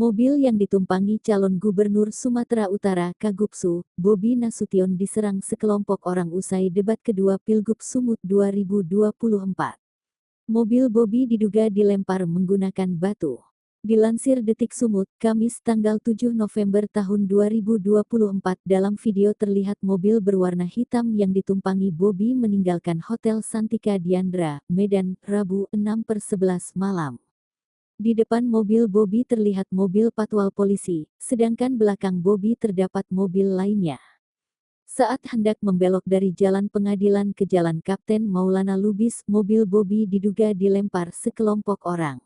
Mobil yang ditumpangi calon gubernur Sumatera Utara Kagubsu, Bobi Nasution diserang sekelompok orang usai debat kedua Pilgub Sumut 2024. Mobil Bobi diduga dilempar menggunakan batu. Dilansir Detik Sumut, Kamis tanggal 7 November tahun 2024, dalam video terlihat mobil berwarna hitam yang ditumpangi Bobi meninggalkan Hotel Santika Diandra, Medan, Rabu 6/11 malam. Di depan mobil Bobi terlihat mobil patwal polisi, sedangkan belakang Bobi terdapat mobil lainnya. Saat hendak membelok dari Jalan Pengadilan ke Jalan Kapten Maulana Lubis, mobil Bobi diduga dilempar sekelompok orang.